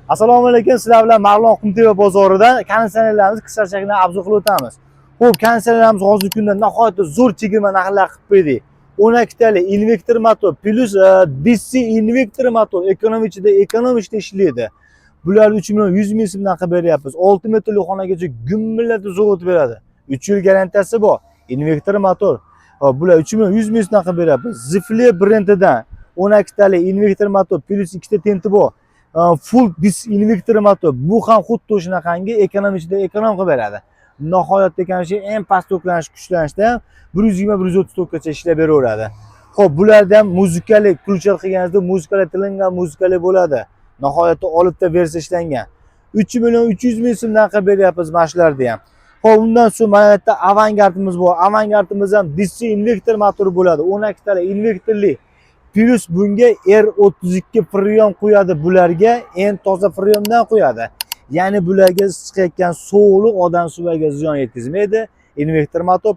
Assalomu alaykum, sizlar bilan Marlon Qumteva bozoridan konditsionerlarimiz qisqachadan obzor qilib o'tamiz. Xo'p, konditsionerlarimiz hozirgi kunda nihoyatda zo'r chegirma narxlar qilib qo'ydik. 12 tali invertor motor plus DC invertor motor ekonomik ishlaydi. Bular 3 million 100 ming so'mdan qilib beryapmiz. 6 metrli xonagacha gumillatib zo'r o'tib beradi. 3 yil garantiyasi bor. Invertor motor. Hop, bular 3 million 100 ming so'mdan qilib beryapmiz. Zifli brendidan 12 tali invertor motor plus 2 ta tenti bor. Full dis invertor motor. Bu ham xuddi shunaqangi ekonom qilib beradi. Nihoyatda ekonomik eng past to'klanish kuchlanishda ham 120-130 tokkacha ishlab beraveradi. Xo'p, bularda ham muzikali ключlar qilganingizda muzikali tilingan muzikali bo'ladi. Nihoyatda olibda versiya ishlangan. 3 million 300 ming so'mdan qilib beryapmiz mashlarni ham. Xo'p, undan so'ng mana bu yerda avangardimiz bor. Avangardimiz ham DC invertor motori bo'ladi. 12 tali invertorli. Plus bunga R32 freon qo'yadi bularga, eng toza freondan qo'yadi. Ya'ni bularga chiqayotgan sovuqlik odam suvaga ziyon yetkazmaydi. Invertor motor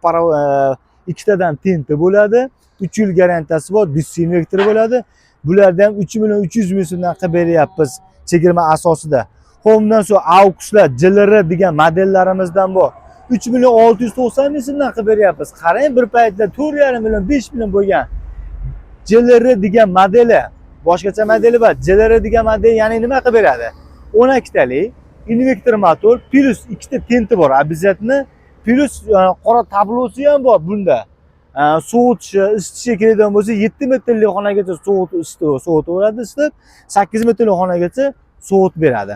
ikkitadan tenti bo'ladi. 3 yil garantiyasi bor, DC invertor bo'ladi. Bularda ham 3 million 300 ming so'mdan qilib beryapmiz chegirma asosida. Xo'p, undan so'ng AUXlar JLR degan modellarimizdan bor. 3 million 690 ming so'mdan qilib beryapmiz. Qarang, bir paytda 4,5 million 5 million bo'lgan JLR degan modeli, boshqacha modeli bor. JLR degan model ya'ni nima qilib beradi? 12 tali invertor motor plus 2 ta tenti bor, обязательно. Plus qora tablosi ham bor bunda. Sovutishi, isitishi keladigan bo'lsa 7 metrli xonagacha sovutaveradi, isitib, 8 metrli xonagacha sovut beradi.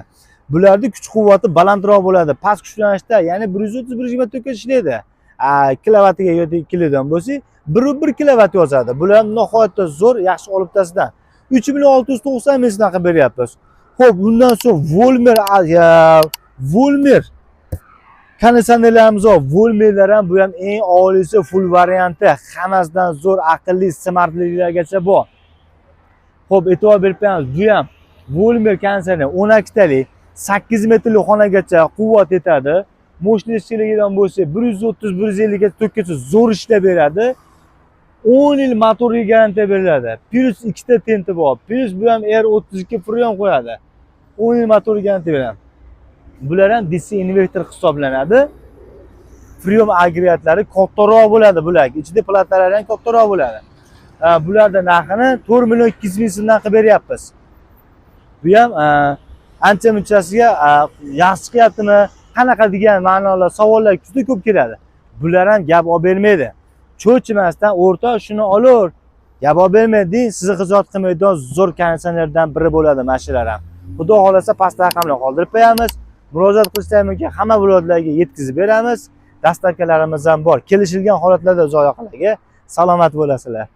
Bularning kuch-quvvati balandroq bo'ladi. Past kuchlanishda, ya'ni 130-120 tokka ishlaydi. Kilovatiga yoki kilodian bo'lsa 1 kilovat yozadi. Bular nihoyatda zo'r, yaxshi olibtasidan 3 million 690 ming so'mdan qilib beryapmiz. Xo'p, bundan so'ng Volmer konditsionerlarimiz bor. Volmerlar ham bu ham eng oliysi, full varianti, hammasidan zo'r, aqlli, smartlilargacha bor. Xo'p, e'tibor berib qo'yamiz. Bu ham Volmer konditsioner 12 tali 8 metrli xonagacha quvvat yetadi. Mощностьligidan bo'lsa 130-150 ga tokkacha zo'r ishlab beradi. 10 yil motoriga garantiya beriladi. Plus 2 ta tenti bor. Plus bu ham R32 freon qo'yadi. 10 yil motoriga garantiya beradi. Bular ham DC invertor hisoblanadi. Freon agregatlari kattaroq bo'ladi bular. Ichida platalari ham kattaroq bo'ladi. Bularda narxini 4 million 200 ming so'mdan qilib beryapmiz. Bu ham ancha-munchasiga yaxshi qilyaptimi? Qanaqa degan ma'nolar, savollar juda ko'p keladi. Bular ham gap olib bermaydi. Cho'chimasdan o'rta shuni olur. Gap olib bermaydi, sizni xijolat qilmaydigan zo'r konditsionerlardan biri bo'ladi mashinalar ham. Xudo xolasa pastda raqamlar qoldirib qo'yamiz. Murojaat qilishlar mumkin, hamma viloyatlarga yetkazib beramiz. Dastavkalarimiz ham bor. Kelishilgan holatlarda joy yoqlarga salomat bo'lasizlar.